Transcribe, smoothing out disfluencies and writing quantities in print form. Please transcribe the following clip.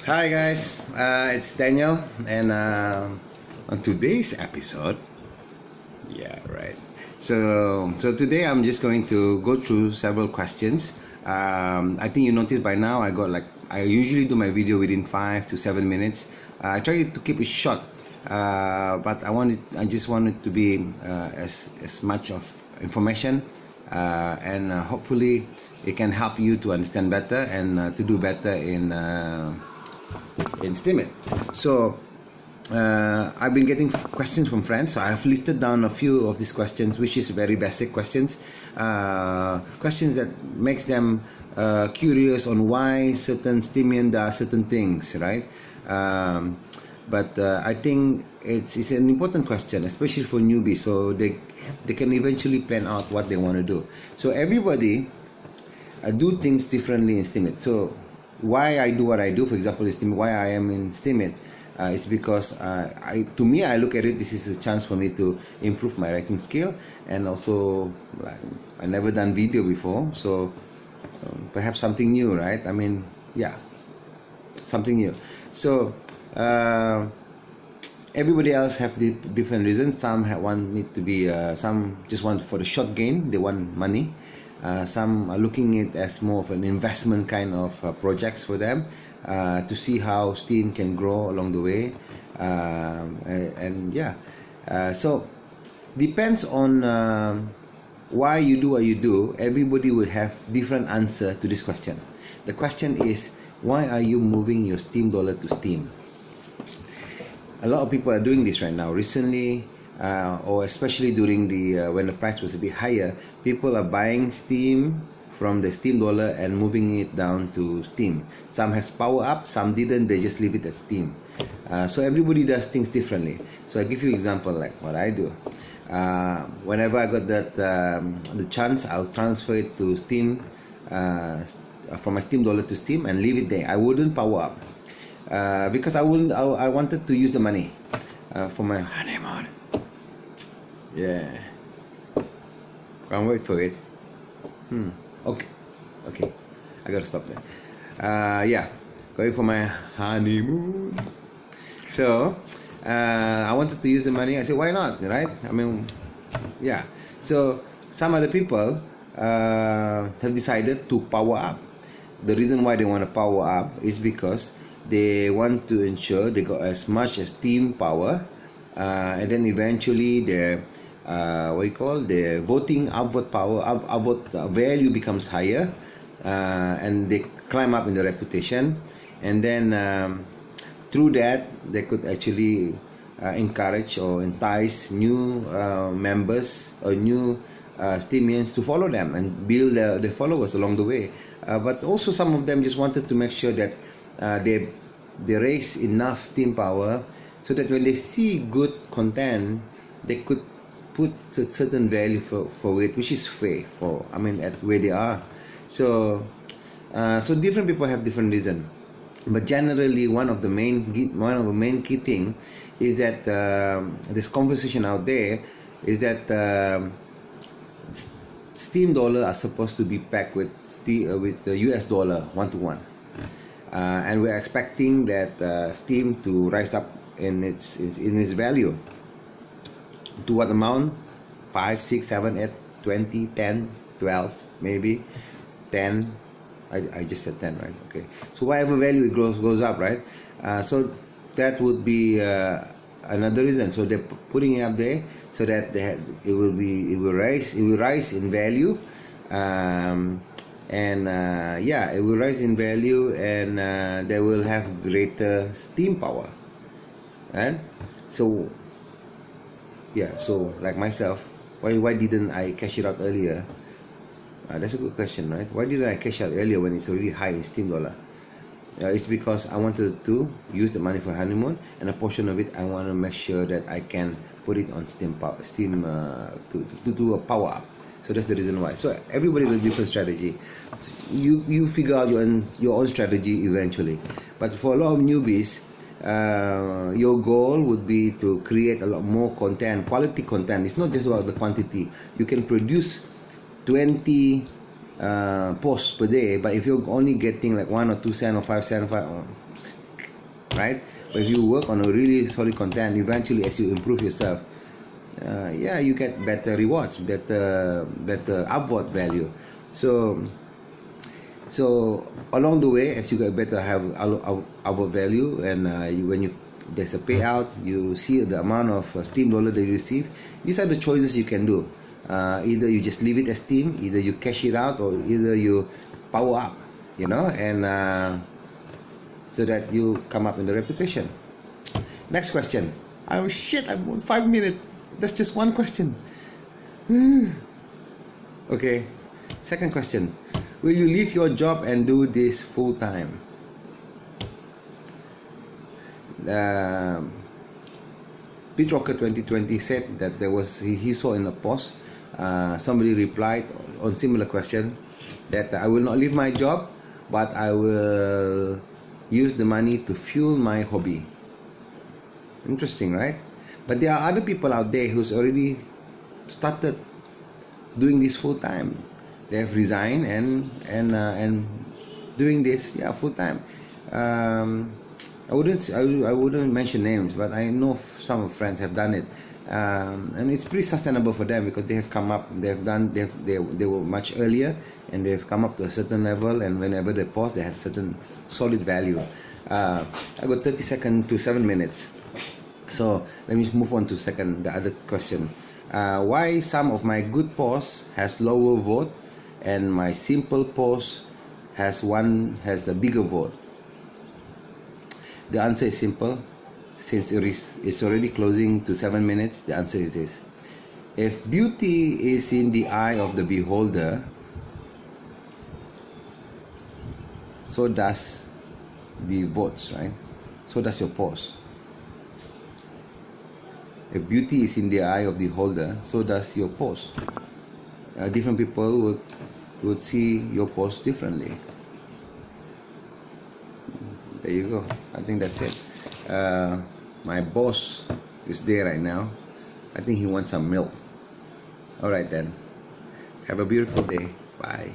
Hi guys, it's Daniel, and on today's episode, yeah, right. So today I'm just going to go through several questions. I think you noticed by now I usually do my video within 5 to 7 minutes. I try to keep it short, but I just want it to be as much of information, and hopefully it can help you to understand better and to do better in Steemit. So I've been getting questions from friends, so I've listed down a few of these questions, which is very basic questions, questions that makes them curious on why certain Steemian does certain things, right? But I think it's an important question, especially for newbies, so they can eventually plan out what they want to do. So everybody do things differently in Steemit. So why I do what I do, for example, in Steemit, why I am in Steemit, is because to me, I look at it, this is a chance for me to improve my writing skill, and also I never done video before, so perhaps something new, right? I mean, yeah, something new. So everybody else have the different reasons. Some need to be some just want for the short gain, they want money. Some are looking at it as more of an investment kind of projects for them, to see how Steam can grow along the way, and yeah, so depends on why you do what you do. Everybody will have different answer to this question. The question is, why are you moving your Steam dollar to Steem? A lot of people are doing this right now. Recently, or especially during the when the price was a bit higher, people are buying Steem from the Steem dollar and moving it down to Steem. Some has power up, some didn't, they just leave it at Steem. So everybody does things differently. So I give you example like what I do. Whenever I got that the chance, I'll transfer it to Steem, from my Steem dollar to Steem, and leave it there. I wouldn't power up, because I wanted to use the money for my honeymoon. Yeah, can't wait for it. Okay, I gotta stop there. Yeah, going for my honeymoon. So I wanted to use the money. I said, why not, right? I mean, yeah. So some other people have decided to power up. The reason why they want to power up is because they want to ensure they got as much as Steem power, and then eventually their their voting upvote power, upvote value becomes higher, and they climb up in the reputation, and then through that they could actually encourage or entice new members or new Steemians to follow them and build their followers along the way. But also some of them just wanted to make sure that they raise enough Steem power so that when they see good content, they could put a certain value for it, which is fair for, I mean, at where they are. So so different people have different reason, but generally one of the main key thing is that this conversation out there is that Steem dollar are supposed to be packed with the US dollar 1-to-1, and we're expecting that Steem to rise up in its value. To what amount? 5, 6, 7, 8, 20, 10, 12, maybe 10. I just said 10, right? Okay. So whatever value it goes up, right? So that would be another reason. So they're putting it up there so that it will rise in value, and yeah, it will rise in value, and they will have greater Steem power, right? So yeah, so like myself, why didn't I cash it out earlier? That's a good question, right? Why didn't I cash out earlier when it's already high in Steem dollar? It's because I wanted to use the money for honeymoon, and a portion of it I want to make sure that I can put it on Steem to do a power up. So that's the reason why. So everybody with different strategy. So you figure out your own strategy eventually. But for a lot of newbies, your goal would be to create a lot more content, quality content. It's not just about the quantity. You can produce 20 posts per day, but if you're only getting like 1 or 2 cents or 5 cents, right? But if you work on a really solid content, eventually as you improve yourself, yeah, you get better rewards, better upward value. So along the way, as you get better, have upward value, and when there's a payout, you see the amount of Steam dollar that you receive. These are the choices you can do. Either you just leave it as Steam, either you cash it out, or either you power up, and so that you come up in the reputation. Next question. Oh shit, I'm on 5 minutes. That's just one question. Okay. Second question. Will you leave your job and do this full time? Pitrocker 2020 said that he saw in a post, somebody replied on similar question that I will not leave my job, but I will use the money to fuel my hobby. Interesting, right? But there are other people out there who's already started doing this full time. They have resigned and doing this full time. I wouldn't mention names, but I know some of friends have done it, and it's pretty sustainable for them because they have come up. They were much earlier, and they have come up to a certain level. And whenever they pause, they have certain solid value. I got 30 seconds to 7 minutes. So let me move on to the other question. Why some of my good posts has lower vote and my simple post has a bigger vote? The answer is simple. Since it's already closing to 7 minutes, the answer is this. If beauty is in the eye of the beholder, so does the votes, right? So does your post. If beauty is in the eye of the beholder, so does your post. Different people would see your post differently. There you go. I think that's it. My boss is there right now. I think he wants some milk. Alright then. Have a beautiful day. Bye.